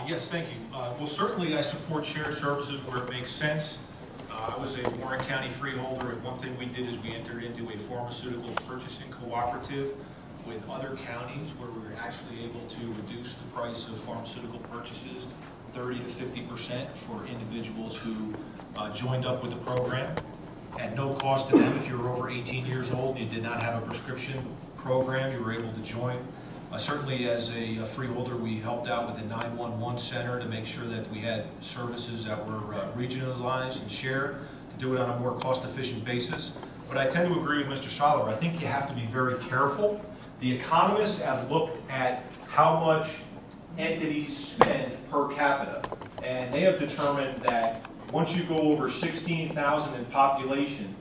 Yes, thank you. Well, certainly I support shared services where it makes sense. I was a Warren County freeholder, and one thing we did is we entered into a pharmaceutical purchasing cooperative with other counties where we were actually able to reduce the price of pharmaceutical purchases 30 to 50% for individuals who joined up with the program at no cost to them. If you were over 18 years old and you did not have a prescription program, you were able to join. Certainly as a freeholder, we helped out with the 911 center to make sure that we had services that were regionalized and shared to do it on a more cost-efficient basis. But I tend to agree with Mr. SEYLER. I think you have to be very careful. The economists have looked at how much entities spend per capita, and they have determined that once you go over 16,000 in population,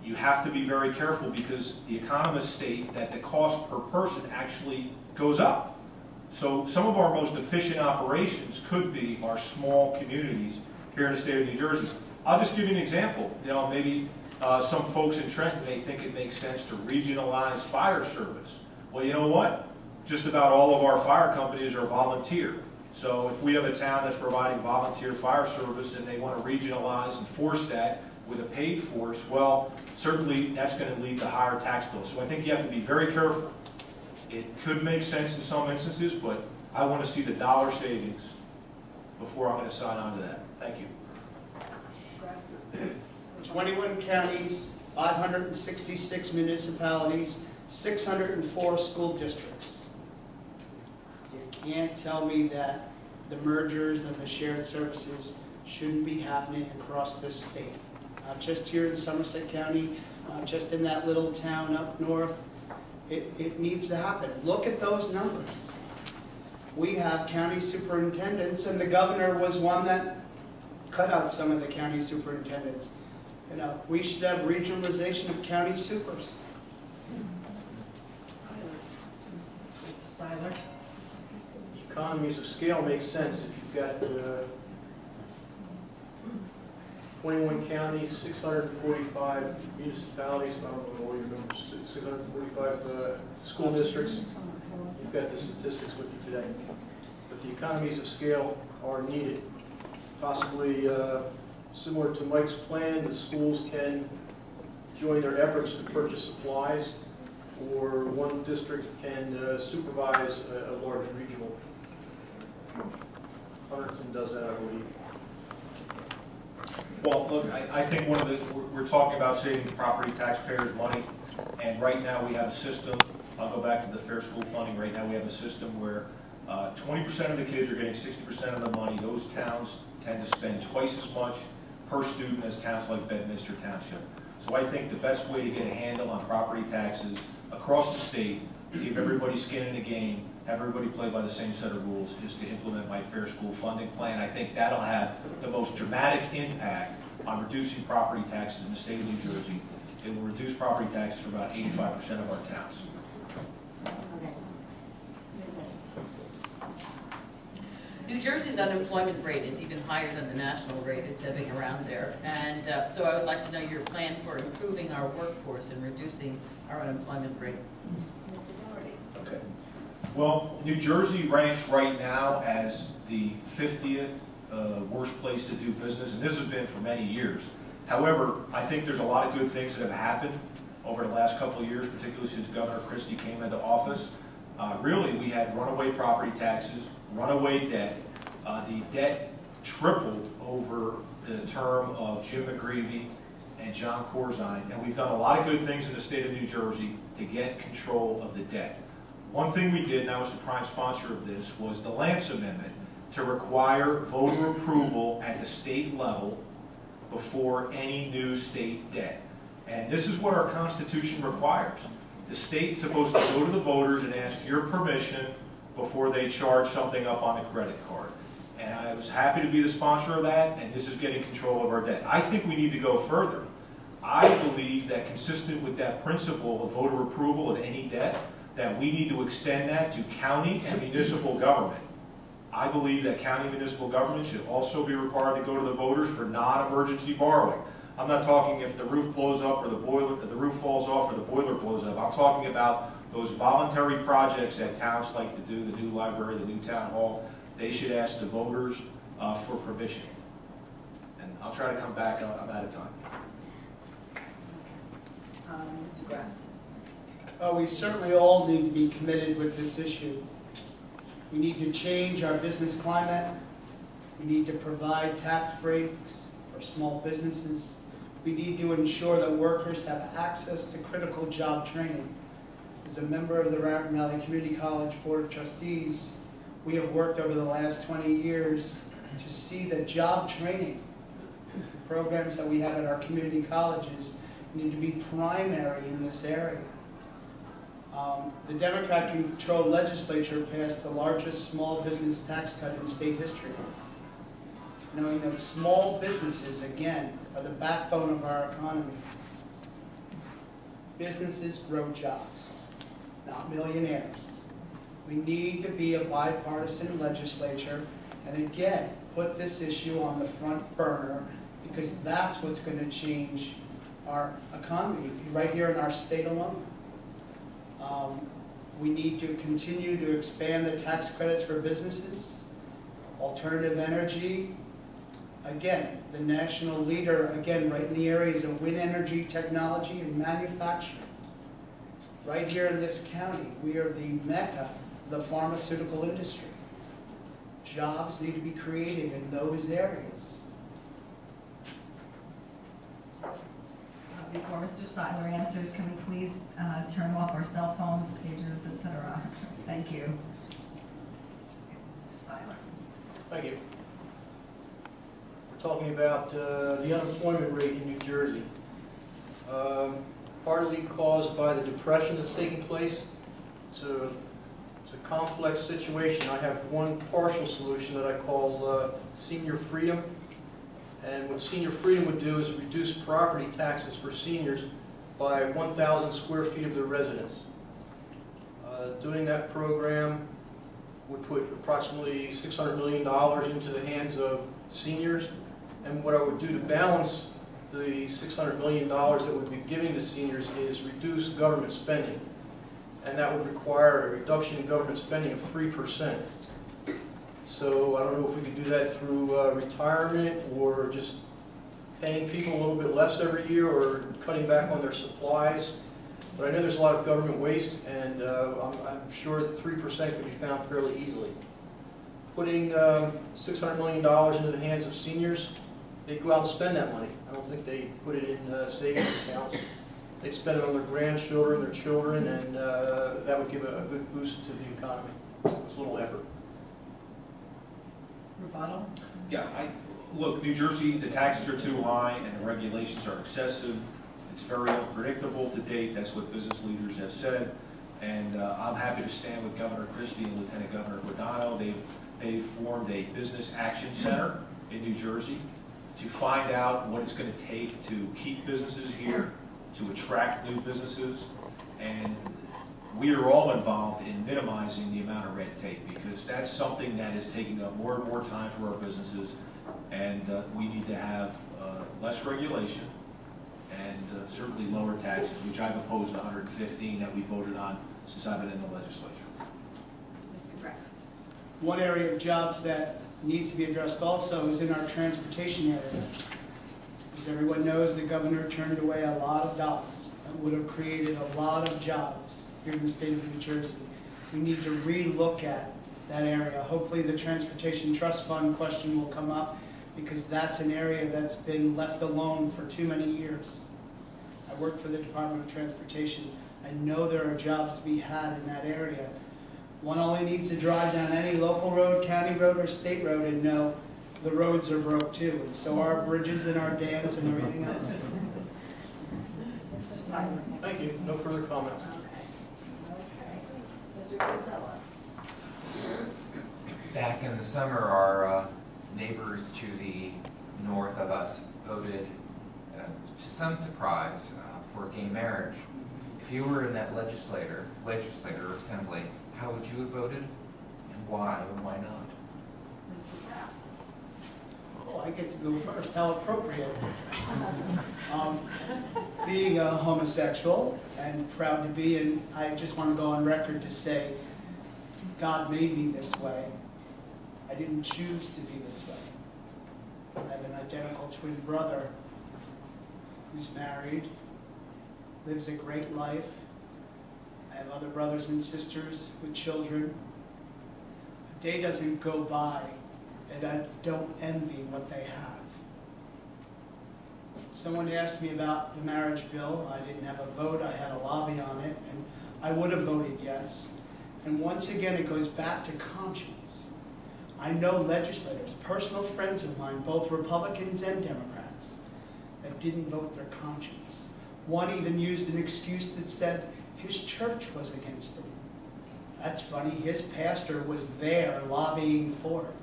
you have to be very careful because the economists state that the cost per person actually goes up. So some of our most efficient operations could be our small communities here in the state of New Jersey. I'll just give you an example. You know, maybe some folks in Trenton may think it makes sense to regionalize fire service. Well, you know what? Just about all of our fire companies are volunteer. So if we have a town that's providing volunteer fire service and they want to regionalize and force that with a paid force, well, certainly that's going to lead to higher tax bills. So I think you have to be very careful. It could make sense in some instances, but I want to see the dollar savings before I'm going to sign on to that. Thank you. 21 counties, 566 municipalities, 604 school districts. You can't tell me that the mergers and the shared services shouldn't be happening across this state. Not just here in Somerset County, not just in that little town up north. It needs to happen. Look at those numbers. We have county superintendents, and the governor was one that cut out some of the county superintendents. You know, we should have regionalization of county supers. SEYLER. Economies of scale make sense if you've got 21 counties, 645 municipalities, I don't know what your numbers, 645 school districts. You've got the statistics with you today. But the economies of scale are needed. Possibly similar to Mike's plan, the schools can join their efforts to purchase supplies, or one district can supervise a large regional. Hunterdon does that, I believe. Well, look, I think one of the, we're talking about saving property taxpayers money, and right now we have a system, I'll go back to the fair school funding, right now we have a system where 20% of the kids are getting 60% of the money. Those towns tend to spend twice as much per student as towns like Bedminster Township. So I think the best way to get a handle on property taxes across the state, to give everybody skin in the game, have everybody play by the same set of rules, is to implement my fair school funding plan. I think that'll have the most dramatic impact on reducing property taxes in the state of New Jersey. It will reduce property taxes for about 85% of our towns. New Jersey's unemployment rate is even higher than the national rate. It's ebbing around there. And so I would like to know your plan for improving our workforce and reducing our unemployment rate. Okay. Well, New Jersey ranks right now as the 50th worst place to do business, and this has been for many years. However, I think there's a lot of good things that have happened over the last couple of years, particularly since Governor Christie came into office. Really, we had runaway property taxes, runaway debt. The debt tripled over the term of Jim McGreevey and John Corzine, and we've done a lot of good things in the state of New Jersey to get control of the debt. One thing we did, and I was the prime sponsor of this, was the Lance Amendment to require voter approval at the state level before any new state debt. And this is what our Constitution requires. The state's supposed to go to the voters and ask your permission before they charge something up on a credit card. And I was happy to be the sponsor of that, and this is getting control of our debt. I think we need to go further. I believe that consistent with that principle of voter approval of any debt, that we need to extend that to county and municipal government. I believe that county and municipal government should also be required to go to the voters for non-emergency borrowing. I'm not talking if the roof blows up or the roof falls off or the boiler blows up. I'm talking about those voluntary projects that towns like to do, the new library, the new town hall. they should ask the voters for permission. And I'll try to come back. I'm out of time. Mr. Graf. We certainly all need to be committed with this issue. We need to change our business climate. We need to provide tax breaks for small businesses. We need to ensure that workers have access to critical job training. As a member of the Raritan Valley Community College Board of Trustees, we have worked over the last 20 years to see that job training, the programs that we have at our community colleges, need to be primary in this area. The Democrat-controlled legislature passed the largest small business tax cut in state history, knowing that small businesses, again, are the backbone of our economy. Businesses grow jobs, not millionaires. We need to be a bipartisan legislature, and again, put this issue on the front burner, because that's what's going to change our economy right here in our state alone. We need to continue to expand the tax credits for businesses, alternative energy. Again, the national leader, again, right in the areas of wind energy technology and manufacturing. Right here in this county, we are the mecca of the pharmaceutical industry. Jobs need to be created in those areas. Before Mr. Seyler answers, can we please turn off our cell phones, pagers, etc.? Thank you. Mr. Seyler. Thank you. We're talking about the unemployment rate in New Jersey. Partly caused by the depression that's taking place. It's a complex situation. I have one partial solution that I call senior freedom. And what Senior Freedom would do is reduce property taxes for seniors by 1,000 square feet of their residence. Doing that program would put approximately $600 million into the hands of seniors. And what I would do to balance the $600 million that we'd be giving to seniors is reduce government spending. And that would require a reduction in government spending of 3%. So I don't know if we could do that through retirement or just paying people a little bit less every year or cutting back on their supplies. But I know there's a lot of government waste, and I'm sure that 3% could be found fairly easily. Putting $600 million into the hands of seniors, they'd go out and spend that money. I don't think they put it in savings accounts. They'd spend it on their grandchildren, their children, and that would give a good boost to the economy. It's a little effort. Rebuttal? Yeah, look, New Jersey, the taxes are too high and the regulations are excessive. It's very unpredictable to date. That's what business leaders have said. And I'm happy to stand with Governor Christie and Lieutenant Governor Guadagno. They've formed a business action center in New Jersey to find out what it's going to take to keep businesses here, to attract new businesses, and we are all involved in minimizing the amount of red tape, because that's something that is taking up more and more time for our businesses, and we need to have less regulation and certainly lower taxes, which I've opposed 115 that we voted on since I've been in the legislature. Mr. Graf. One area of jobs that needs to be addressed also is in our transportation area. As everyone knows, the governor turned away a lot of dollars that would have created a lot of jobs here in the state of New Jersey. We need to re-look at that area. Hopefully the Transportation Trust Fund question will come up, because that's an area that's been left alone for too many years. I work for the Department of Transportation. I know there are jobs to be had in that area. One only needs to drive down any local road, county road, or state road and know the roads are broke too, and so are bridges and our dams and everything else. Mr. Seyler. Thank you. No further comments. Okay. Mr. Gisella. Back in the summer, our neighbors to the north of us voted, to some surprise, for gay marriage. If you were in that legislator assembly, how would you have voted, and why or why not? Mr. Graf. Oh, I get to go first. How appropriate. Being a homosexual and proud to be, and I just want to go on record to say, God made me this way. I didn't choose to be this way. I have an identical twin brother who's married, lives a great life. I have other brothers and sisters with children. A day doesn't go by and I don't envy what they have. Someone asked me about the marriage bill. I didn't have a vote. I had a lobby on it, and I would have voted yes. And once again, it goes back to conscience. I know legislators, personal friends of mine, both Republicans and Democrats, that didn't vote their conscience. One even used an excuse that said his church was against him. That's funny. His pastor was there lobbying for it.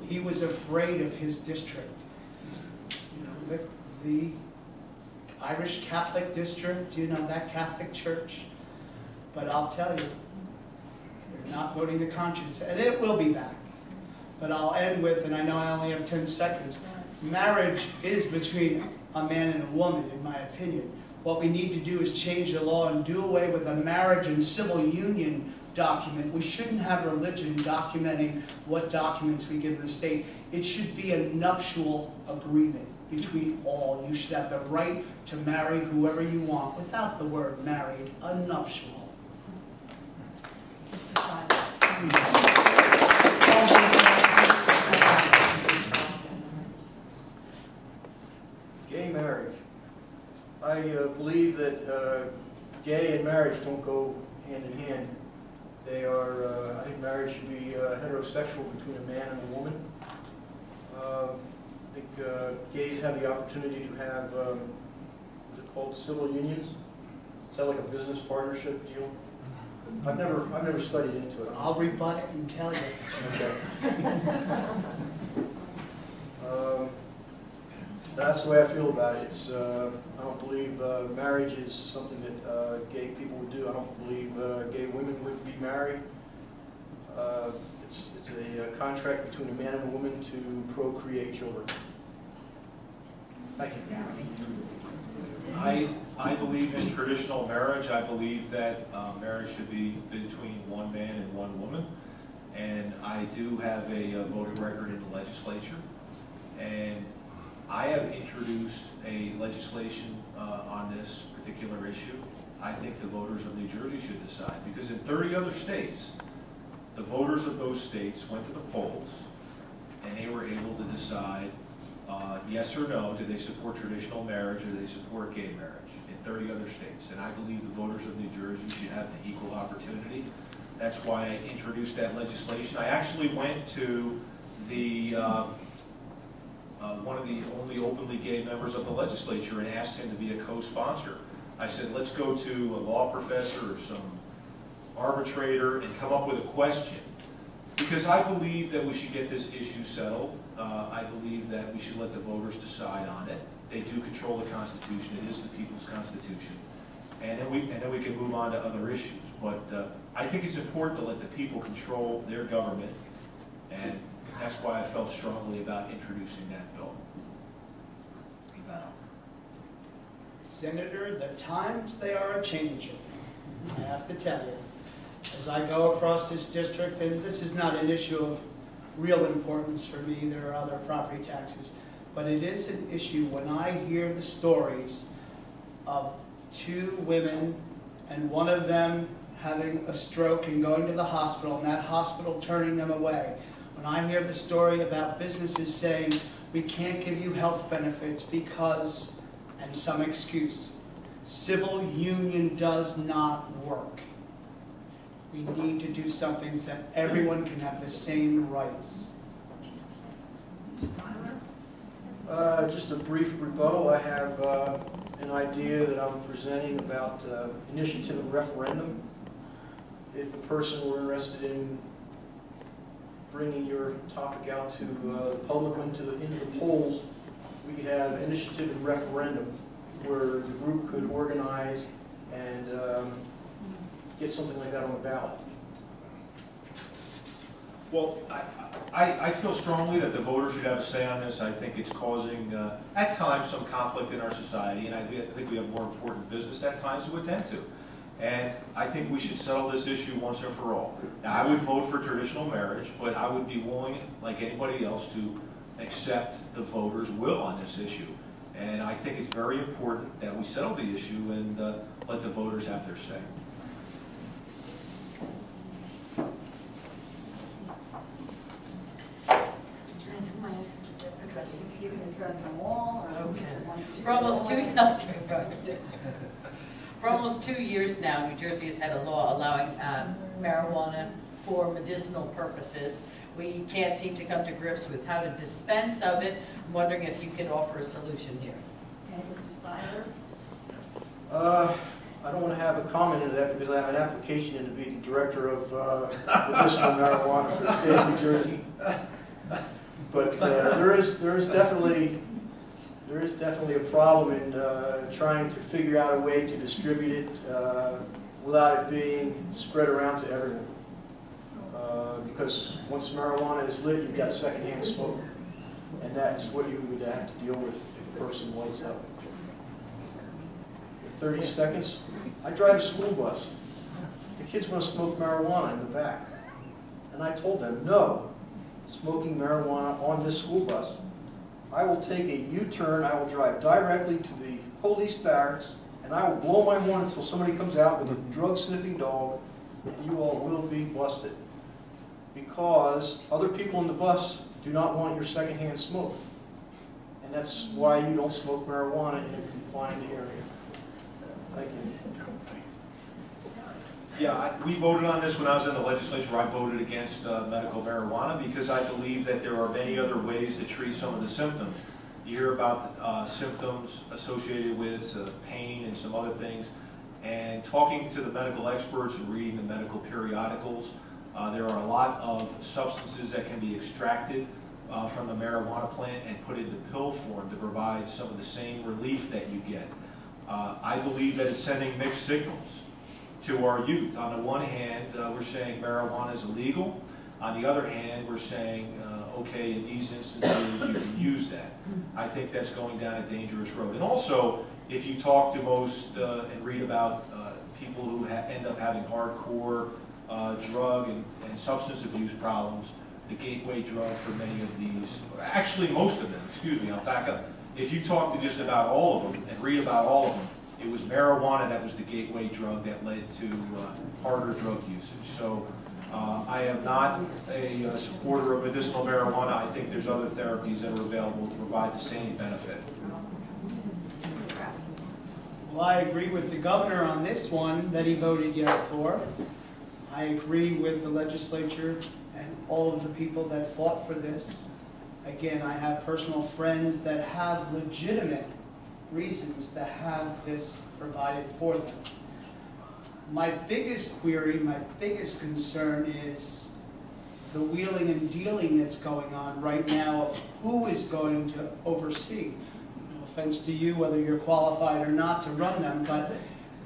He was afraid of his district. You know, the Irish Catholic district, you know, that Catholic church. But I'll tell you, you're not voting the conscience, and it will be back. But I'll end with, and I know I only have 10 seconds, marriage is between a man and a woman, in my opinion. What we need to do is change the law and do away with a marriage and civil union document. We shouldn't have religion documenting what documents we give the state. It should be a nuptial agreement between all. You should have the right to marry whoever you want without the word married, a nuptial. Gay marriage. I believe that gay and marriage don't go hand in hand. They are, I think marriage should be heterosexual between a man and a woman. I think gays have the opportunity to have what's it called, civil unions. Is that like a business partnership deal? I've never studied into it. I'll rebut it and tell you. Okay. That's the way I feel about it. It's, I don't believe marriage is something that gay people would do. I don't believe gay women would be married. It's a contract between a man and a woman to procreate children. Thank you. I believe in traditional marriage. I believe that marriage should be between one man and one woman. And I do have a voting record in the legislature. And I have introduced a legislation on this particular issue. I think the voters of New Jersey should decide, because in 30 other states, the voters of those states went to the polls and they were able to decide yes or no, do they support traditional marriage or do they support gay marriage in 30 other states. And I believe the voters of New Jersey should have the equal opportunity. That's why I introduced that legislation. I actually went to the one of the only openly gay members of the legislature and asked him to be a co-sponsor. I said, let's go to a law professor or some arbitrator and come up with a question. Because I believe that we should get this issue settled. I believe that we should let the voters decide on it. They do control the Constitution. It is the people's Constitution. And then we can move on to other issues. But I think it's important to let the people control their government. And that's why I felt strongly about introducing that bill. Senator, the times they are a-changing. I have to tell you. As I go across this district, and this is not an issue of real importance for me, there are other property taxes, but it is an issue when I hear the stories of 2 women and one of them having a stroke and going to the hospital and that hospital turning them away. When I hear the story about businesses saying, we can't give you health benefits because, and some excuse, civil union does not work. We need to do something so that everyone can have the same rights. Mr. SEYLER? Just a brief rebuttal. I have an idea that I'm presenting about initiative and referendum. If a person were interested in bringing your topic out to the public into the polls, we could have initiative and referendum where the group could organize and get something like that on the ballot. Well, I feel strongly that the voters should have a say on this. I think it's causing, at times, some conflict in our society, and I think we have more important business at times to attend to. And I think we should settle this issue once and for all. Now, I would vote for traditional marriage, but I would be willing, like anybody else, to accept the voters' will on this issue. And I think it's very important that we settle the issue and let the voters have their say. You can address them all, or Okay. once you- For almost 2 years now, New Jersey has had a law allowing marijuana for medicinal purposes. We can't seem to come to grips with how to dispense of it. I'm wondering if you could offer a solution here. Okay, Mr. Seiler? I don't want to have a comment into that because I have an application in to be the director of medicinal marijuana for the state of New Jersey. But there is definitely a problem in trying to figure out a way to distribute it without it being spread around to everyone. Because once marijuana is lit, you've got secondhand smoke, and that's what you would have to deal with if a person lights up. 30 seconds. I drive a school bus. The kids want to smoke marijuana in the back, and I told them no. Smoking marijuana on this school bus. I will take a U-turn, I will drive directly to the police barracks, and I will blow my horn until somebody comes out with a drug-sniffing dog, and you all will be busted. Because other people in the bus do not want your secondhand smoke. And that's why you don't smoke marijuana in a confined area. Thank you. Yeah, we voted on this when I was in the legislature. I voted against medical marijuana because I believe that there are many other ways to treat some of the symptoms. You hear about symptoms associated with pain and some other things. And talking to the medical experts and reading the medical periodicals, there are a lot of substances that can be extracted from the marijuana plant and put into pill form to provide some of the same relief that you get. I believe that it's sending mixed signals to our youth. On the one hand, we're saying marijuana is illegal. On the other hand, we're saying, okay, in these instances, you can use that. I think that's going down a dangerous road. And also, if you talk to most and read about people who end up having hardcore drug and substance abuse problems, the gateway drug for many of these, actually most of them, excuse me, I'll back up. If you talk to just about all of them and read about all of them, it was marijuana that was the gateway drug that led to harder drug usage. So I am not a supporter of medicinal marijuana. I think there's other therapies that are available to provide the same benefit. Well, I agree with the governor on this one that he voted yes for. I agree with the legislature and all of the people that fought for this. Again, I have personal friends that have legitimate reasons to have this provided for them. My biggest query, my biggest concern is the wheeling and dealing that's going on right now of who is going to oversee. No offense to you, whether you're qualified or not to run them, but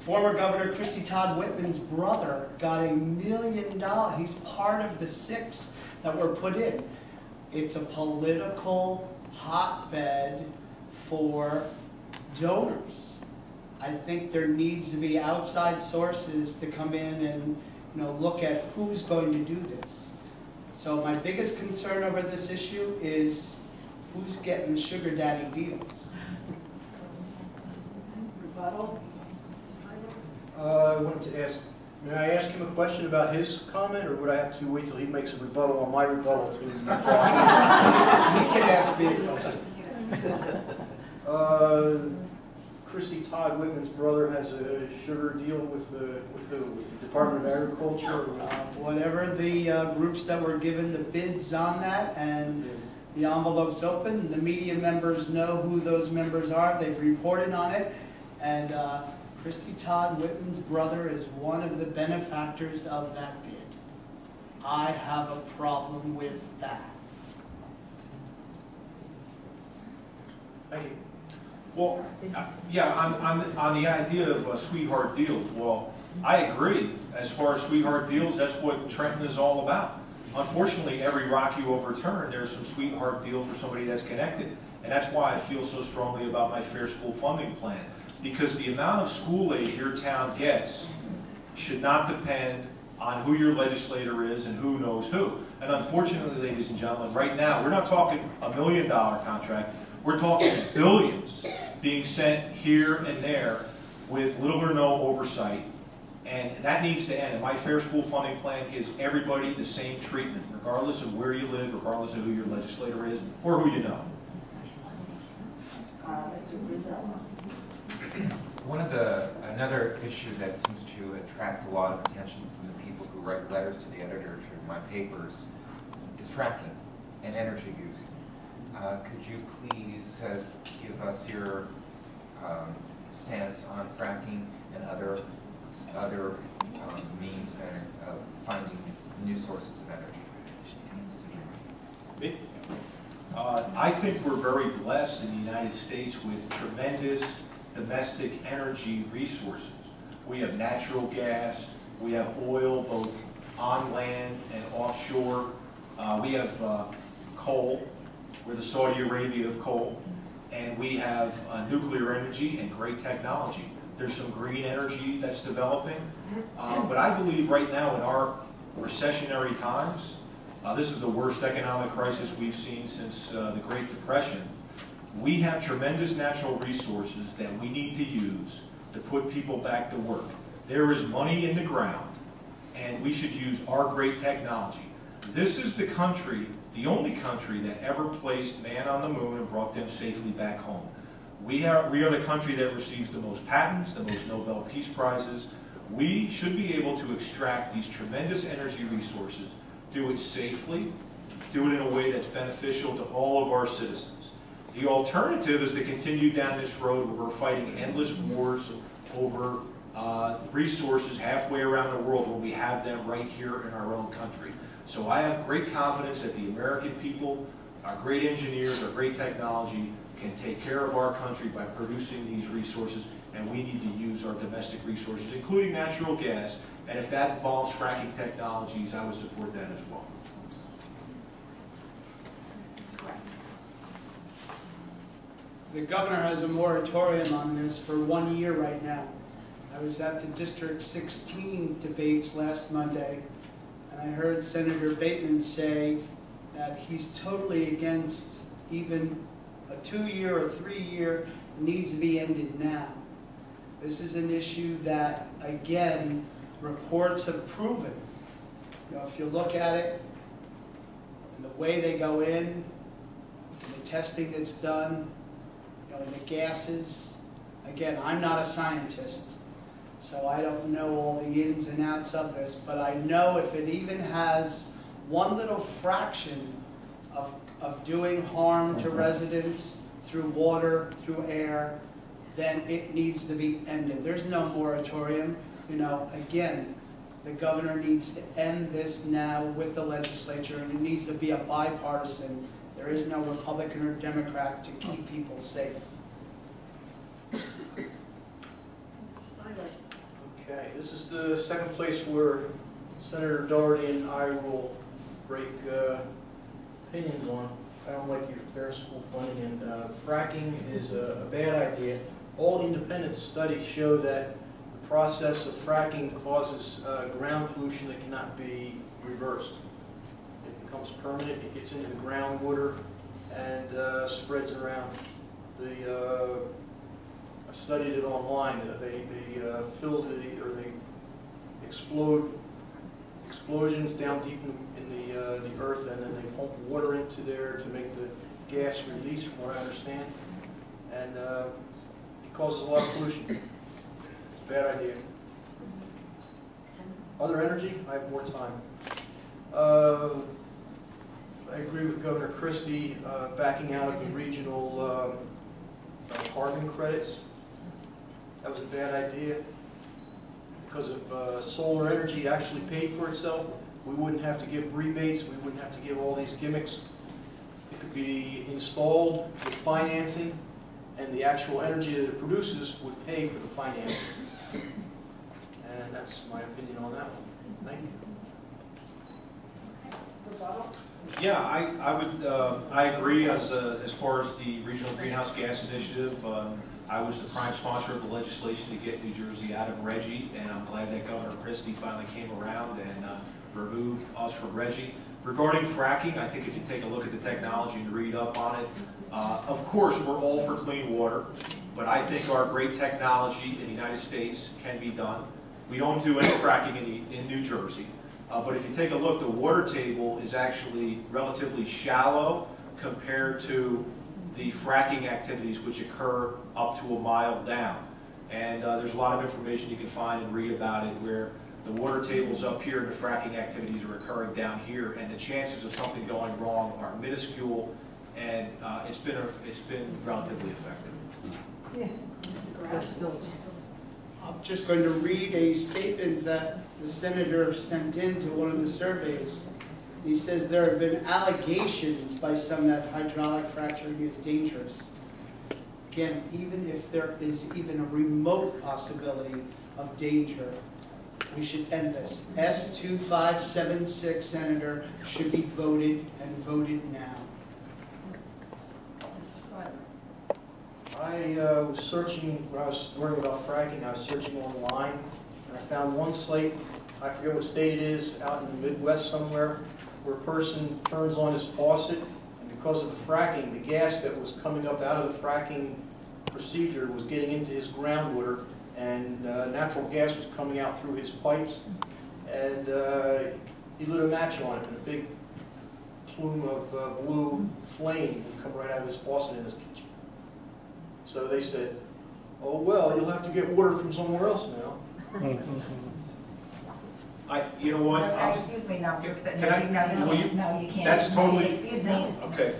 former Governor Christy Todd Whitman's brother got $1 million. He's part of the 6 that were put in. It's a political hotbed for donors. I think there needs to be outside sources to come in and look at who's going to do this. So my biggest concern over this issue is who's getting the sugar daddy deals. Rebuttal? I wanted to ask, may I ask him a question about his comment, or would I have to wait till he makes a rebuttal on my rebuttal to He can ask me a question. Christy Todd Whitman's brother has a sugar deal with the Department of Agriculture. Whatever the groups that were given the bids on that, and the envelope's open, the media members know who those members are, they've reported on it, and Christy Todd Whitman's brother is one of the benefactors of that bid. I have a problem with that. Thank you. Well, yeah, on the idea of sweetheart deals, well, I agree. As far as sweetheart deals, that's what Trenton is all about. Unfortunately, every rock you overturn, there's some sweetheart deal for somebody that's connected. And that's why I feel so strongly about my fair school funding plan. Because the amount of school aid your town gets should not depend on who your legislator is and who knows who. And unfortunately, ladies and gentlemen, right now, we're not talking $1 million contract, we're talking billions being sent here and there with little or no oversight. And that needs to end. And my fair school funding plan gives everybody the same treatment, regardless of where you live, regardless of who your legislator is, or who you know. Mr. Brazil. Another issue that seems to attract a lot of attention from the people who write letters to the editor to my papers is fracking and energy use. Could you please give us your stance on fracking and other means of finding new sources of energy? I think we're very blessed in the United States with tremendous domestic energy resources. We have natural gas, we have oil both on land and offshore. We have coal, we're the Saudi Arabia of coal, and we have nuclear energy and great technology. There's some green energy that's developing, but I believe right now in our recessionary times, this is the worst economic crisis we've seen since the Great Depression. We have tremendous natural resources that we need to use to put people back to work. There is money in the ground, and we should use our great technology. This is the country, the only country that ever placed man on the moon and brought them safely back home. We are the country that receives the most patents, the most Nobel Peace Prizes. We should be able to extract these tremendous energy resources, do it safely, do it in a way that's beneficial to all of our citizens. The alternative is to continue down this road where we're fighting endless wars over resources halfway around the world when we have them right here in our own country. So I have great confidence that the American people, our great engineers, our great technology, can take care of our country by producing these resources, and we need to use our domestic resources, including natural gas, and if that involves fracking technologies, I would support that as well. The governor has a moratorium on this for 1 year right now. I was at the District 16 debates last Monday, and I heard Senator Bateman say that he's totally against even a 2-year or 3-year needs to be ended now. This is an issue that, again, reports have proven. You know, if you look at it, and the way they go in, and the testing that's done, you know, and the gases, again, I'm not a scientist, so I don't know all the ins and outs of this, but I know if it even has one little fraction of doing harm to residents through water, through air, then it needs to be ended. There's no moratorium. You know, again, the governor needs to end this now with the legislature, and it needs to be a bipartisan. There is no Republican or Democrat to keep people safe. Okay, this is the second place where Senator Doherty and I will break opinions on. I don't like your fair school funding, and fracking is a bad idea. All independent studies show that the process of fracking causes ground pollution that cannot be reversed. It becomes permanent, it gets into the groundwater, and spreads around. I studied it online. They filled it, or they explosions down deep in the earth, and then they pump water into there to make the gas release, from what I understand, and it causes a lot of pollution. It's a bad idea. Other energy, I have more time. I agree with Governor Christie backing out of the regional carbon credits. That was a bad idea. Because if solar energy actually paid for itself, we wouldn't have to give rebates, we wouldn't have to give all these gimmicks. It could be installed with financing, and the actual energy that it produces would pay for the financing. And that's my opinion on that one. Thank you. Yeah, I agree as far as the Regional Greenhouse Gas Initiative. I was the prime sponsor of the legislation to get New Jersey out of Reggie, and I'm glad that Governor Christie finally came around and removed us from Reggie. Regarding fracking, I think if you take a look at the technology and read up on it, of course we're all for clean water, but I think our great technology in the United States can be done. We don't do any fracking in New Jersey, but if you take a look, the water table is actually relatively shallow compared to the fracking activities which occur up to a mile down. And there's a lot of information you can find and read about it where the water table's up here and the fracking activities are occurring down here, and the chances of something going wrong are minuscule, and it's been relatively effective. Yeah. I'm just going to read a statement that the senator sent in to one of the surveys. He says there have been allegations by some that hydraulic fracturing is dangerous. Again, even if there is even a remote possibility of danger, we should end this. S2576, Senator, should be voted and voted now. I was searching, when I was learning about fracking, I was searching online, and I found one site, I forget what state it is, out in the Midwest somewhere, where a person turns on his faucet, and because of the fracking, the gas that was coming up out of the fracking procedure was getting into his groundwater, and natural gas was coming out through his pipes, and he lit a match on it, and a big plume of blue flame would come right out of his faucet in his kitchen. So they said, oh, well, you'll have to get water from somewhere else now. You know what? Excuse me, no, Can I? no, Will you can't. That's totally. Excuse me. Okay.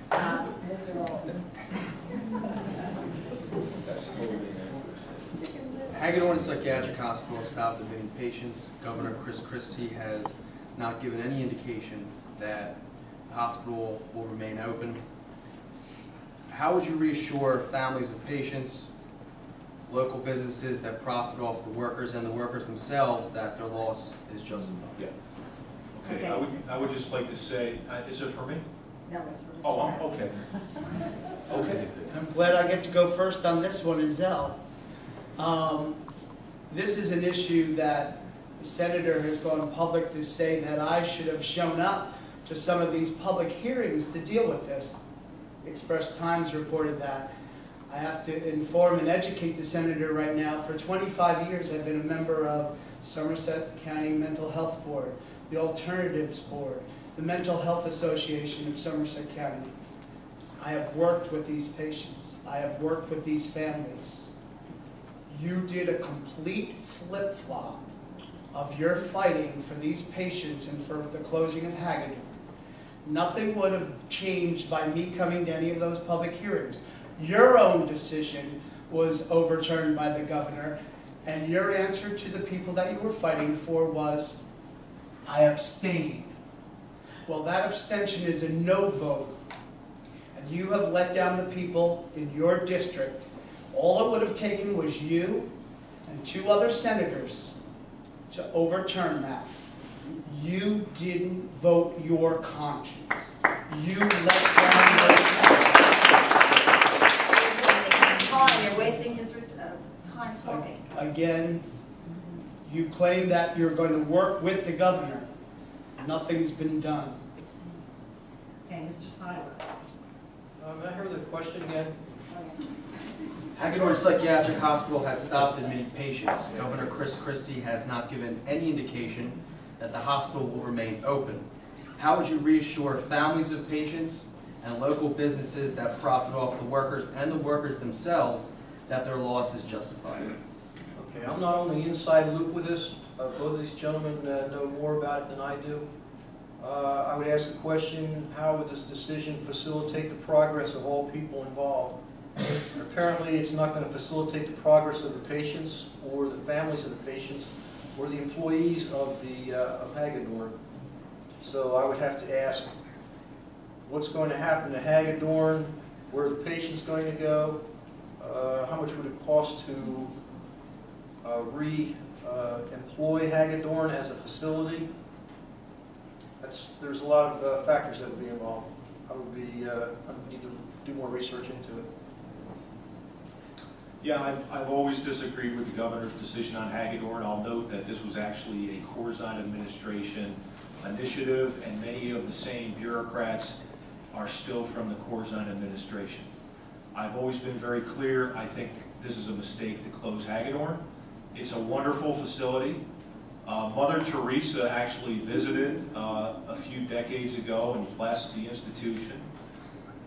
Mr. Walton. That's totally. Hagedorn Psychiatric Hospital stopped admitting patients. Governor Chris Christie has not given any indication that the hospital will remain open. How would you reassure families of patients, local businesses that profit off the workers and the workers themselves that their loss is justified? Yeah. Okay. I would just like to say, is it for me? No, it's for Mr. Oh, okay. Okay. I'm glad I get to go first on this one as well. This is an issue that the senator has gone public to say that I should have shown up to some of these public hearings to deal with this. Express Times reported that. I have to inform and educate the senator right now. For 25 years, I've been a member of Somerset County Mental Health Board, the Alternatives Board, the Mental Health Association of Somerset County. I have worked with these patients. I have worked with these families. You did a complete flip-flop of your fighting for these patients and for the closing of Hagedorn. Nothing would have changed by me coming to any of those public hearings. Your own decision was overturned by the governor, and your answer to the people that you were fighting for was, I abstain. Well, that abstention is a no vote, and you have let down the people in your district. All it would have taken was you and 2 other senators to overturn that. You didn't vote your conscience. You let down You're wasting his time talking. Again, you claim that you're going to work with the governor. Nothing's been done. Okay, Mr. SEYLER. I heard the question again. Hagedorn Psychiatric Hospital has stopped admitting patients. Governor Chris Christie has not given any indication that the hospital will remain open. How would you reassure families of patients and local businesses that profit off the workers and the workers themselves that their loss is justified? Okay, I'm not on the inside loop with this. Both of these gentlemen know more about it than I do. I would ask the question, how would this decision facilitate the progress of all people involved? Apparently, it's not going to facilitate the progress of the patients or the families of the patients or the employees of Hagedorn. So I would have to ask, what's going to happen to Hagedorn? Where are the patients going to go? How much would it cost to re-employ Hagedorn as a facility? There's a lot of factors that would be involved. I would need to do more research into it. Yeah, I've always disagreed with the governor's decision on Hagedorn. I'll note that this was actually a Corzine administration initiative, and many of the same bureaucrats are still from the Corzine administration. I've always been very clear, I think this is a mistake to close Hagedorn. It's a wonderful facility. Mother Teresa actually visited a few decades ago and blessed the institution.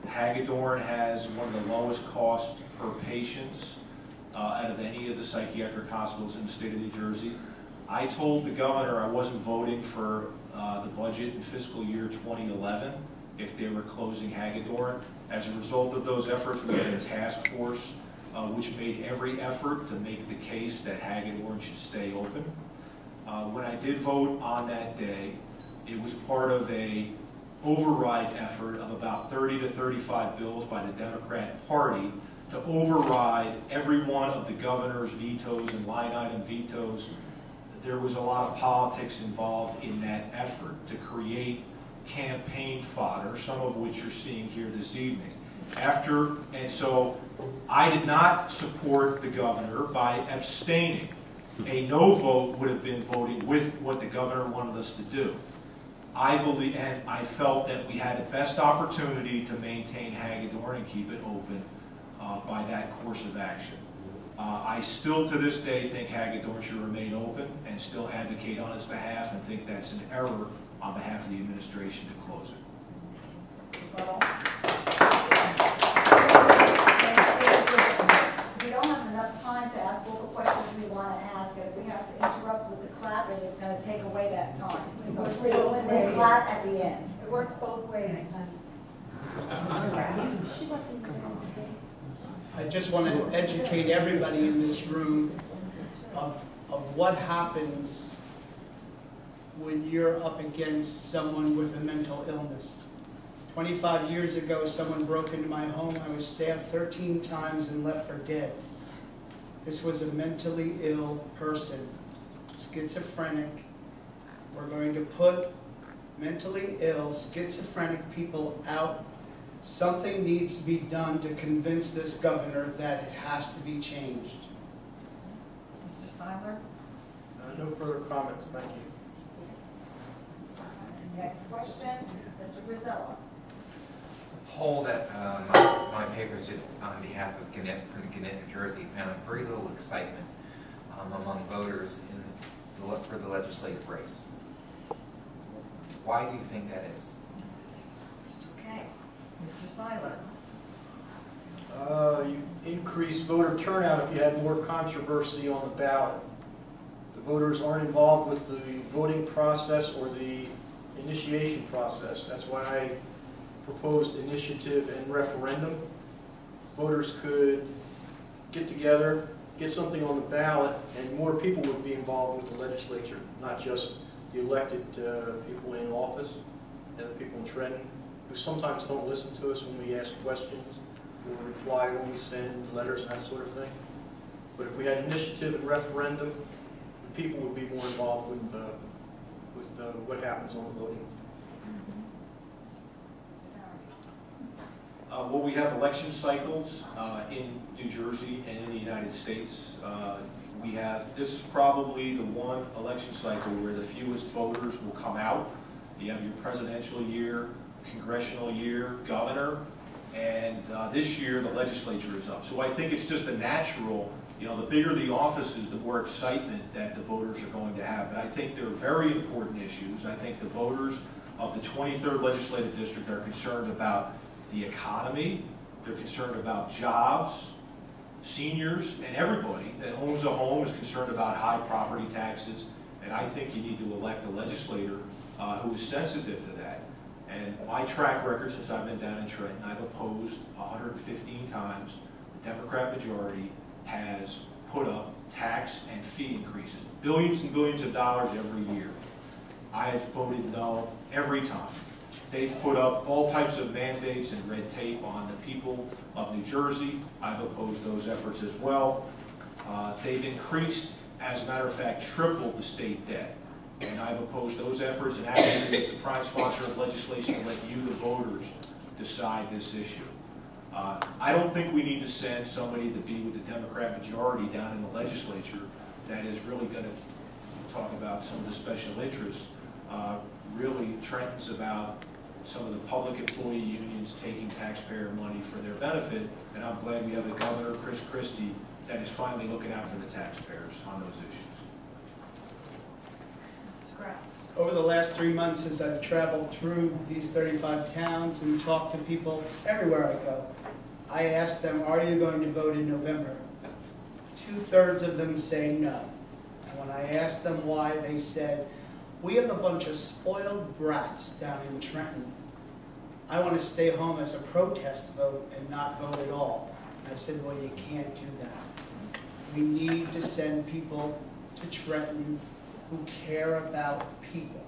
Hagedorn has one of the lowest costs per patients out of any of the psychiatric hospitals in the state of New Jersey. I told the governor I wasn't voting for the budget in fiscal year 2011 if they were closing Hagedorn. As a result of those efforts, we had a task force which made every effort to make the case that Hagedorn should stay open. When I did vote on that day, it was part of a override effort of about 30 to 35 bills by the Democrat Party to override every one of the governor's vetoes and line item vetoes. There was a lot of politics involved in that effort to create campaign fodder, some of which you're seeing here this evening. And so I did not support the governor by abstaining. A no vote would have been voting with what the governor wanted us to do. I believe, and I felt that we had the best opportunity to maintain Hagedorn and keep it open by that course of action. I still, to this day, think Hagedorn should remain open and still advocate on its behalf and think that's an error on behalf of the administration to close it. We don't have enough time to ask all the questions we want to ask, and if we have to interrupt with the clapping, it's going to take away that time. So please, we'll clap at the end. It works both ways. I just want to educate everybody in this room of what happens when you're up against someone with a mental illness. 25 years ago, someone broke into my home. I was stabbed 13 times and left for dead. This was a mentally ill person, schizophrenic. We're going to put mentally ill, schizophrenic people out. Something needs to be done to convince this governor that it has to be changed. Mr. Seiler? No further comments, thank you. Next question, Mr. Grisella. A poll that my papers did on behalf of Gannett, from Gannett, New Jersey, found very little excitement among voters for the legislative race. Why do you think that is? Okay. Mr. Seiler? You increase voter turnout if you had more controversy on the ballot. The voters aren't involved with the voting process or the initiation process. That's why I proposed initiative and referendum. Voters could get together, get something on the ballot, and more people would be involved with the legislature, not just the elected people in office and the people in Trenton, who sometimes don't listen to us when we ask questions or reply when we send letters and that sort of thing. But if we had initiative and referendum, the people would be more involved with what happens on the voting. Well, we have election cycles in New Jersey and in the United States. This is probably the one election cycle where the fewest voters will come out. You have your presidential year, congressional year, governor, and this year the legislature is up. So I think it's just a natural, the bigger the offices, the more excitement that the voters are going to have. But I think they're very important issues. I think the voters of the 23rd Legislative District are concerned about the economy, they're concerned about jobs, seniors, and everybody that owns a home is concerned about high property taxes, and I think you need to elect a legislator who is sensitive to that. And my track record since I've been down in Trenton, I've opposed 115 times. The Democrat majority has put up tax and fee increases, billions and billions of dollars every year. I have voted no every time. They've put up all types of mandates and red tape on the people of New Jersey. I've opposed those efforts as well. They've increased, as a matter of fact, tripled the state debt. And I've opposed those efforts and actually as the prime sponsor of legislation to let you, the voters, decide this issue. I don't think we need to send somebody to be with the Democrat majority down in the legislature that is really going to talk about some of the special interests, really trends about some of the public employee unions taking taxpayer money for their benefit, and I'm glad we have a Governor, Chris Christie, that is finally looking out for the taxpayers on those issues. Mr. Graf. Over the last 3 months, as I've traveled through these 35 towns and talked to people everywhere I go, I asked them, are you going to vote in November? 2/3 of them say no. And when I asked them why, they said, we have a bunch of spoiled brats down in Trenton. I want to stay home as a protest vote and not vote at all. And I said, well, you can't do that. We need to send people to Trenton who care about people.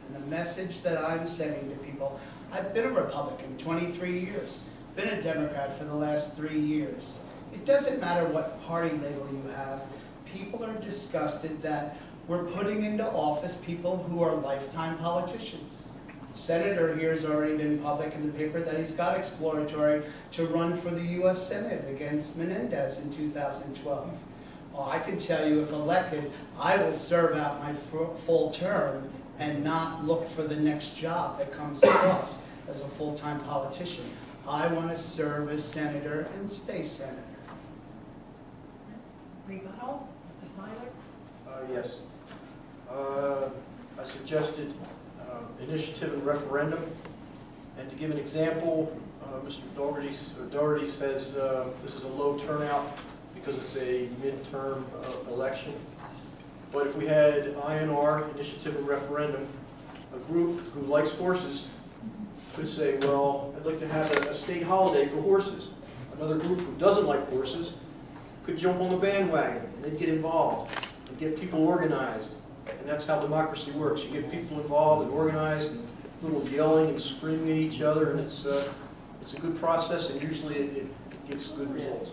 And the message that I'm sending to people, I've been a Republican 23 years, been a Democrat for the last 3 years. It doesn't matter what party label you have. People are disgusted that we're putting into office people who are lifetime politicians. Senator here has already been public in the paper that he's got exploratory to run for the U.S. Senate against Menendez in 2012. Well, I can tell you if elected, I will serve out my full term and not look for the next job that comes across as a full-time politician. I want to serve as senator and stay senator. Rebuttal, Mr. Seyler. Yes. I suggested initiative and referendum. And to give an example, Mr. Doherty says this is a low turnout because it's a midterm election. But if we had INR, initiative and referendum, a group who likes horses could say, well, I'd like to have a state holiday for horses. Another group who doesn't like horses could jump on the bandwagon and they'd get involved and get people organized. And that's how democracy works. You get people involved and organized and a little yelling and screaming at each other, and it's a good process, and usually it gets good results.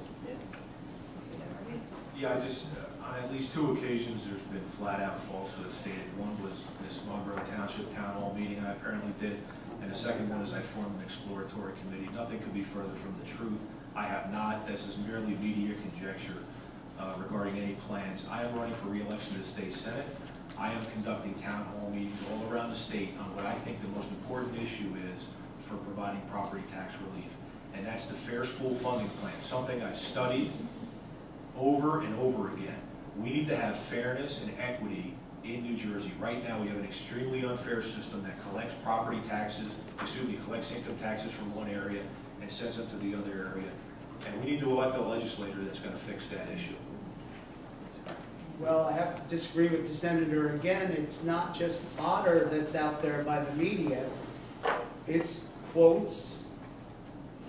Yeah, on at least 2 occasions there's been flat-out falsehood stated. One was this Monroe Township Town Hall meeting I apparently did, and the second one is I formed an exploratory committee. Nothing could be further from the truth. I have not. This is merely media conjecture regarding any plans. I am running for re-election to the state senate. I am conducting town hall meetings all around the state on what I think the most important issue is for providing property tax relief, and that's the Fair School Funding Plan, something I've studied over and over again. We need to have fairness and equity in New Jersey. Right now we have an extremely unfair system that collects property taxes, collects income taxes from one area and sends them to the other area. And we need to elect a legislator that's going to fix that issue. Well, I have to disagree with the senator again. It's not just fodder that's out there by the media. It's quotes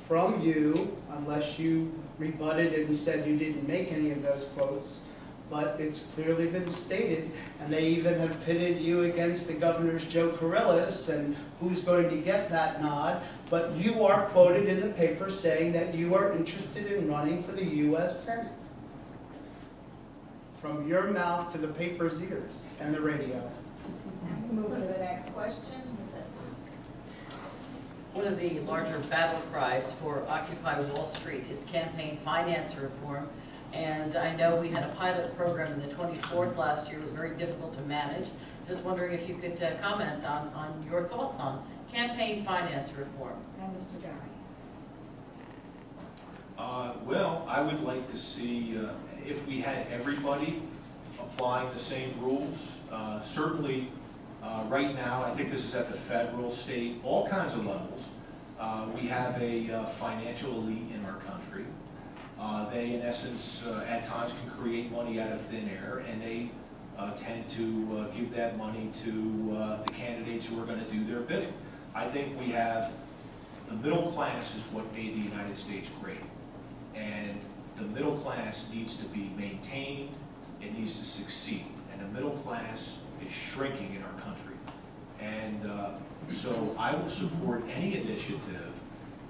from you, unless you rebutted and said you didn't make any of those quotes. But it's clearly been stated, and they even have pitted you against the governor's Joe Carrillis and who's going to get that nod. But you are quoted in the paper saying that you are interested in running for the U.S. Senate. From your mouth to the paper's ears and the radio. Move to the next question. One of the larger battle cries for Occupy Wall Street is campaign finance reform. And I know we had a pilot program in the 24th last year. It was very difficult to manage. Just wondering if you could comment on your thoughts on campaign finance reform. And Mr. Doherty. Well, I would like to see if we had everybody applying the same rules. Certainly, right now, I think this is at the federal, state, all kinds of levels. We have a financial elite in our country. They, in essence, at times can create money out of thin air, and they tend to give that money to the candidates who are going to do their bidding. I think we have the middle class is what made the United States great, and the middle class needs to be maintained. It needs to succeed, and the middle class is shrinking in our country. And so I will support any initiative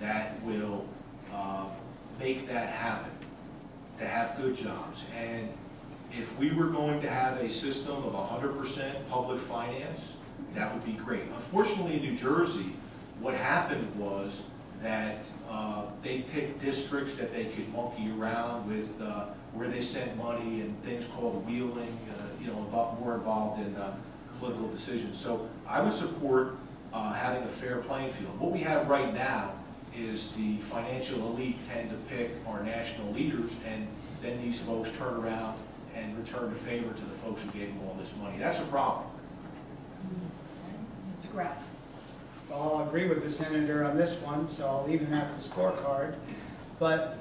that will make that happen, to have good jobs. And if we were going to have a system of 100% public finance, that would be great. Unfortunately, in New Jersey, what happened was that they picked districts that they could monkey around with, where they sent money and things called wheeling, you know, more involved in political decisions. So I would support having a fair playing field. What we have right now is the financial elite tend to pick our national leaders, and then these folks turn around and return the favor to the folks who gave them all this money. That's a problem. Mr. Graf. Well, I'll agree with the senator on this one, so I'll even have the scorecard. But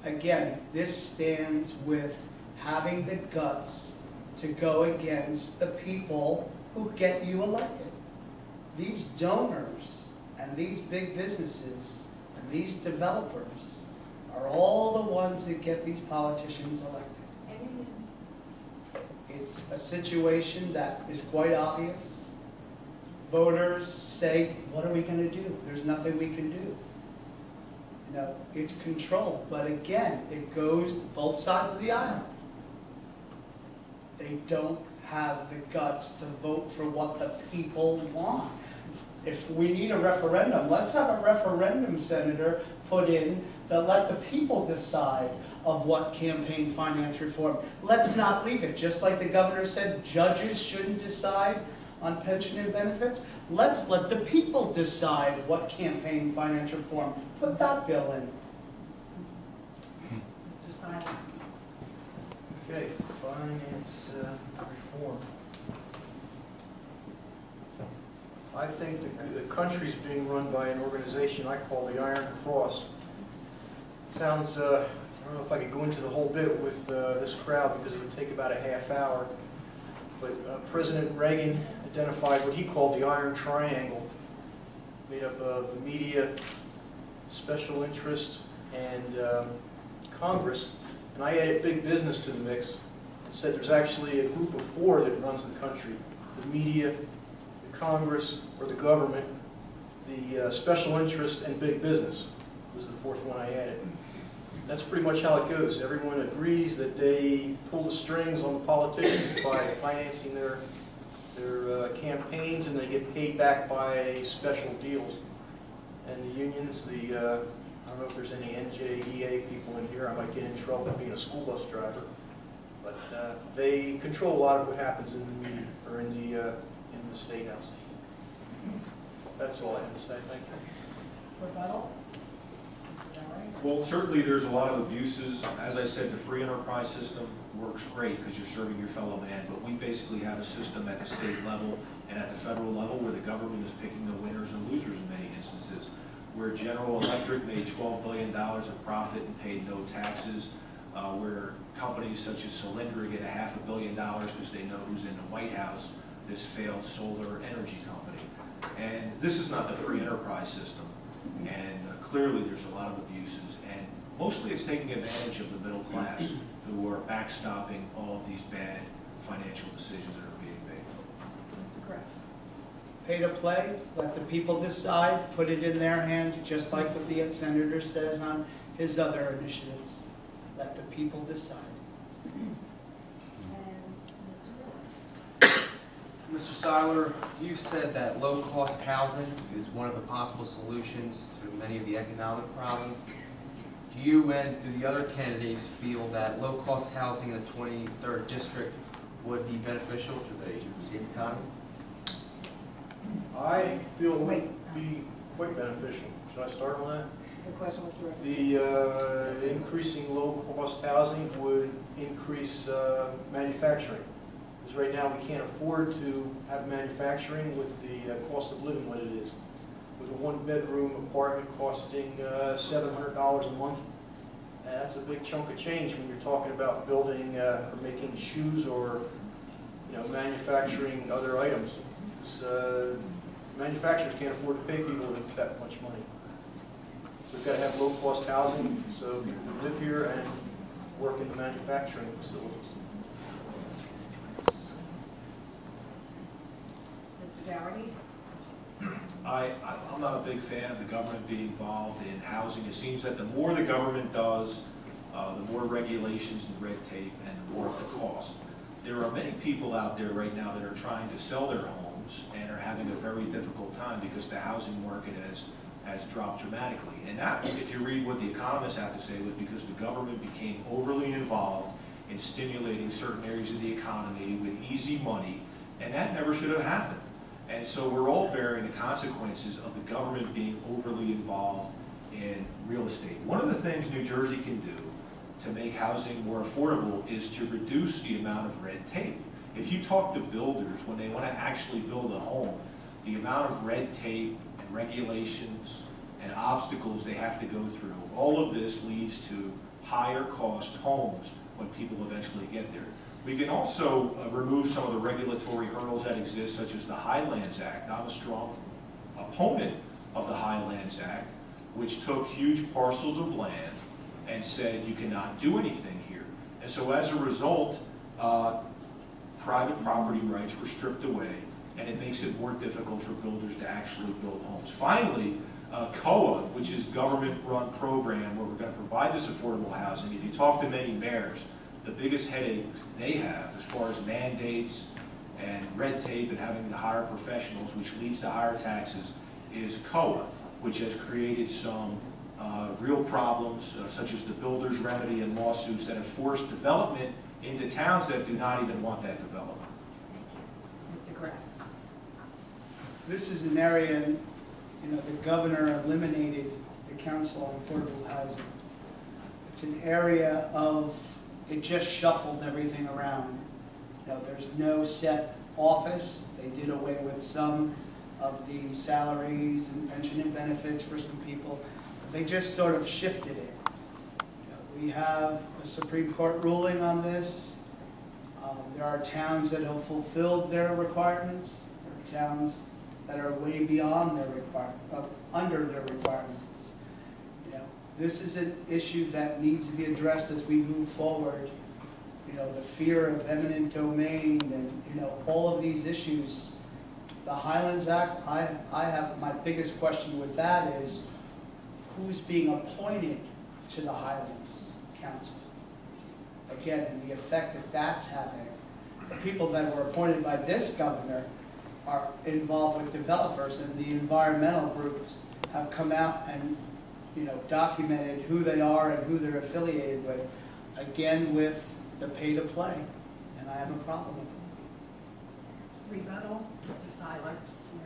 again, this stands with having the guts to go against the people who get you elected. These donors and these big businesses and these developers are all the ones that get these politicians elected. It's a situation that is quite obvious. Voters say, what are we going to do? There's nothing we can do. You know, it's control. But again, it goes to both sides of the aisle. They don't have the guts to vote for what the people want. If we need a referendum, let's have a referendum, Senator, put in that let the people decide of what campaign finance reform. Let's not leave it. Just like the governor said, judges shouldn't decide on pension and benefits. Let's let the people decide what campaign finance reform. Put that bill in. Mr. Seiler. Okay, finance reform. I think the country's being run by an organization I call the Iron Cross. Sounds, I don't know if I could go into the whole bit with this crowd because it would take about a half hour. But President Reagan identified what he called the Iron Triangle, made up of the media, special interests, and Congress. And I added big business to the mix and said there's actually a group of four that runs the country: the media, the Congress, or the government, the special interest, and big business was the fourth one I added. That's pretty much how it goes. Everyone agrees that they pull the strings on the politicians by financing their campaigns, and they get paid back by special deals. And the unions, I don't know if there's any NJEA people in here. I might get in trouble being a school bus driver, but they control a lot of what happens in the media or in the State House. That's all I have to say. Thank you. Rebuttal. Well, certainly there's a lot of abuses. As I said, the free enterprise system works great because you're serving your fellow man, but we basically have a system at the state level and at the federal level where the government is picking the winners and losers in many instances, where General Electric made $12 billion of profit and paid no taxes, where companies such as SEYLER get $500 million because they know who's in the White House, this failed solar energy company. And this is not the free enterprise system. And clearly there's a lot of abuses, and mostly it's taking advantage of the middle class who are backstopping all of these bad financial decisions that are being made. Mr. Graf. Pay to play, let the people decide, put it in their hands, just like what the senator says on his other initiatives. Let the people decide. Mr. Seiler, you said that low-cost housing is one of the possible solutions to many of the economic problems. Do you and do the other candidates feel that low-cost housing in the 23rd District would be beneficial to the state's economy? I feel it would be quite beneficial. Should I start on that? The question was directed. The increasing low-cost housing would increase manufacturing. Because right now we can't afford to have manufacturing with the cost of living what it is. With a one-bedroom apartment costing $700 a month, that's a big chunk of change when you're talking about building or making shoes or manufacturing other items. Manufacturers can't afford to pay people that much money. So we've got to have low-cost housing so people can live here and work in the manufacturing facilities. Mr. Dougherty. I'm not a big fan of the government being involved in housing. It seems that the more the government does, the more regulations and red tape and the more the cost. There are many people out there right now that are trying to sell their homes and are having a very difficult time because the housing market has has dropped dramatically. And that, if you read what the economists have to say, was because the government became overly involved in stimulating certain areas of the economy with easy money, and that never should have happened. And so we're all bearing the consequences of the government being overly involved in real estate. One of the things New Jersey can do to make housing more affordable is to reduce the amount of red tape. If you talk to builders, when they want to actually build a home, the amount of red tape and regulations and obstacles they have to go through, all of this leads to higher cost homes when people eventually get there. We can also remove some of the regulatory hurdles that exist, such as the Highlands Act. I'm a strong opponent of the Highlands Act, which took huge parcels of land and said you cannot do anything here. And so as a result, private property rights were stripped away, and it makes it more difficult for builders to actually build homes. Finally, COA, which is government-run program where we're going to provide this affordable housing. If you talk to many mayors, the biggest headache they have as far as mandates and red tape and having to hire professionals, which leads to higher taxes, is COA, which has created some real problems, such as the builder's remedy and lawsuits that have forced development into towns that do not even want that development. Mr. Graf. This is an area, the governor eliminated the Council on Affordable Housing. It's an area of, it just shuffled everything around. There's no set office. They did away with some of the salaries and pension and benefits for some people. They just sort of shifted it. We have a Supreme Court ruling on this. There are towns that have fulfilled their requirements. There are towns that are way beyond their under their requirements. This is an issue that needs to be addressed as we move forward. The fear of eminent domain and all of these issues. The Highlands Act, I have my biggest question with that is who's being appointed to the Highlands Council. Again, and the effect that that's having. The people that were appointed by this governor are involved with developers, and the environmental groups have come out and documented who they are and who they're affiliated with, again with the pay to play, and I have a problem with it. Rebuttal, Mr. Seiler.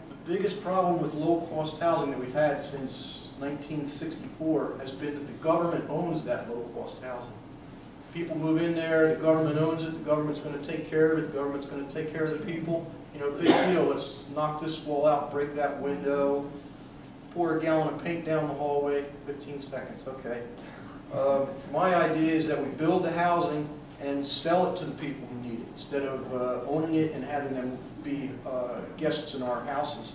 The biggest problem with low-cost housing that we've had since 1964 has been that the government owns that low-cost housing. People move in there, the government owns it, the government's going to take care of it, the government's going to take care of the people. Big deal, let's knock this wall out, break that window, pour a gallon of paint down the hallway, 15 seconds, okay. My idea is that we build the housing and sell it to the people who need it, instead of owning it and having them be guests in our houses.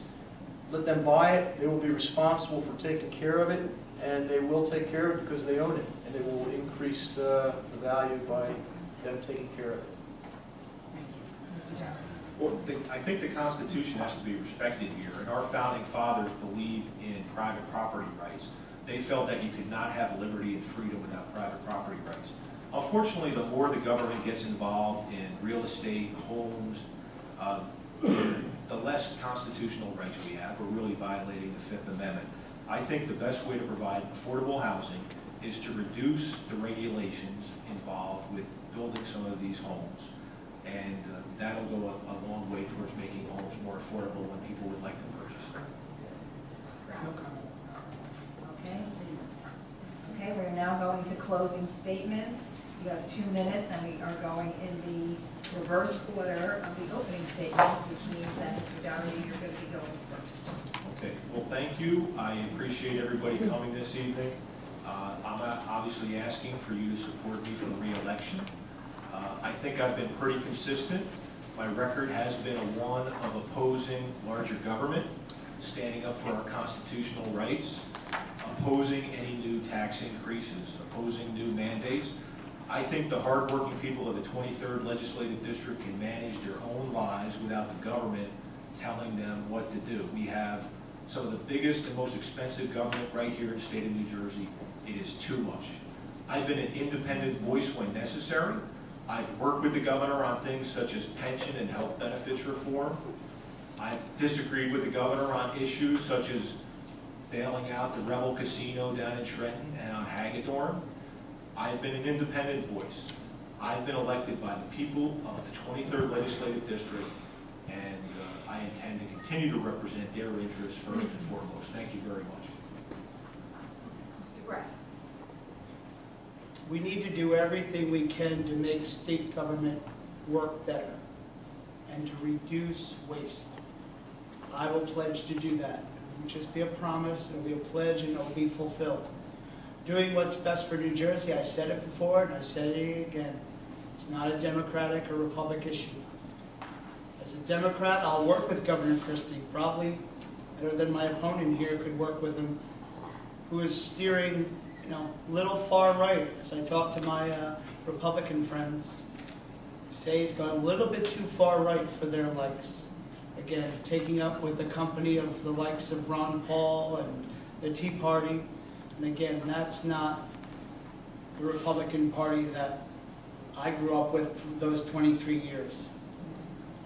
Let them buy it, they will be responsible for taking care of it, and they will take care of it because they own it, and they will increase the value by them taking care of it. Mr. Johnson. Well, I think the Constitution has to be respected here, and our founding fathers believed in private property rights. They felt that you could not have liberty and freedom without private property rights. Unfortunately, the more the government gets involved in real estate, homes, the less constitutional rights we have. We're really violating the Fifth Amendment. I think the best way to provide affordable housing is to reduce the regulations involved with building some of these homes. And that'll go a long way towards making homes more affordable when people would like to purchase them. Okay, we're now going to closing statements. You have 2 minutes, and we are going in the reverse order of the opening statements, which means that Mr. Doherty, you're going to be going first. Okay, well, thank you. I appreciate everybody coming this evening. I'm obviously asking for you to support me for the re-election. I think I've been pretty consistent. My record has been one of opposing larger government, standing up for our constitutional rights, opposing any new tax increases, opposing new mandates. I think the hardworking people of the 23rd Legislative District can manage their own lives without the government telling them what to do. We have some of the biggest and most expensive government right here in the state of New Jersey. It is too much. I've been an independent voice when necessary. I've worked with the governor on things such as pension and health benefits reform. I've disagreed with the governor on issues such as bailing out the Rebel Casino down in Trenton and on Hagedorn. I've been an independent voice. I've been elected by the people of the 23rd Legislative District, and I intend to continue to represent their interests first and foremost. Thank you very much. Mr. Graf. We need to do everything we can to make state government work better and to reduce waste. I will pledge to do that. It will just be a promise, and it'll be a pledge, and it'll be fulfilled. Doing what's best for New Jersey, I said it before, and I said it again. It's not a Democratic or Republican issue. As a Democrat, I'll work with Governor Christie, probably better than my opponent here could work with him, who is steering, little far right. As I talk to my Republican friends, say he's gone a little bit too far right for their likes. Again, taking up with the company of the likes of Ron Paul and the Tea Party. And again, that's not the Republican Party that I grew up with for those 23 years.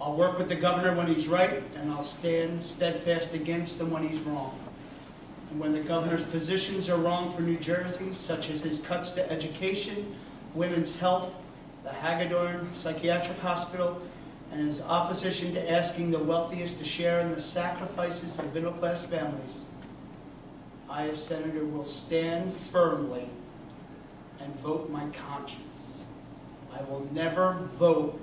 I'll work with the governor when he's right, and I'll stand steadfast against him when he's wrong. And when the governor's positions are wrong for New Jersey, such as his cuts to education, women's health, the Hagedorn Psychiatric Hospital, and his opposition to asking the wealthiest to share in the sacrifices of middle-class families, I, as senator, will stand firmly and vote my conscience. I will never vote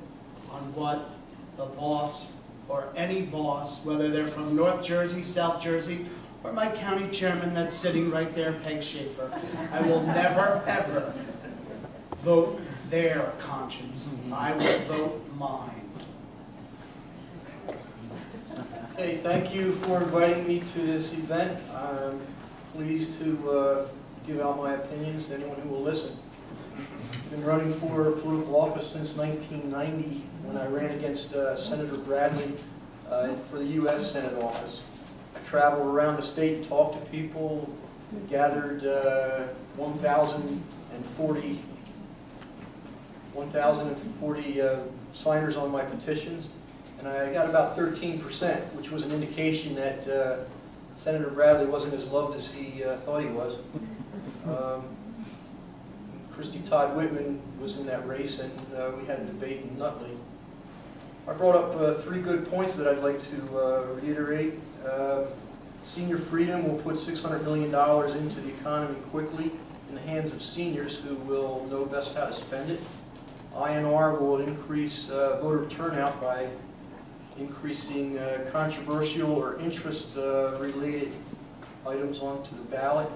on what the boss or any boss, whether they're from North Jersey, South Jersey, or my county chairman that's sitting right there, Peg Schaefer. I will never, ever vote their conscience. I will vote mine. Hey, thank you for inviting me to this event. I'm pleased to give out my opinions to anyone who will listen. I've been running for political office since 1990 when I ran against Senator Bradley for the U.S. Senate office. I traveled around the state and talked to people, gathered 1,040 signers on my petitions, and I got about 13%, which was an indication that Senator Bradley wasn't as loved as he thought he was. Christy Todd Whitman was in that race, and we had a debate in Nutley. I brought up 3 good points that I'd like to reiterate. Senior freedom will put $600 million into the economy quickly in the hands of seniors who will know best how to spend it. INR will increase voter turnout by increasing controversial or interest-related items onto the ballot.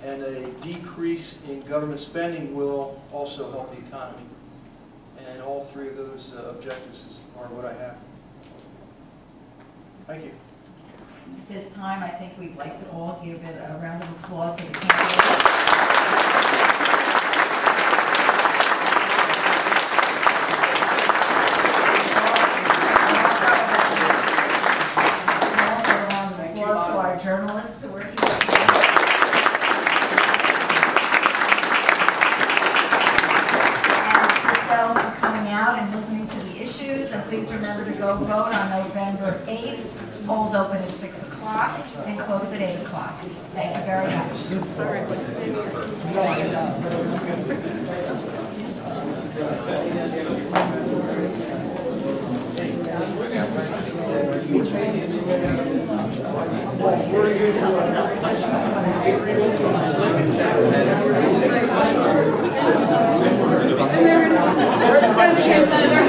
And a decrease in government spending will also help the economy. And all 3 of those objectives are what I have. Thank you. At this time, I think we'd like to all give it a round of applause to the candidates. Also, a round of applause to our journalists who are here. And listening to the issues, and please remember to go vote on November 8th. Polls open at 6 o'clock and close at 8 o'clock. Thank you very much. And there it is.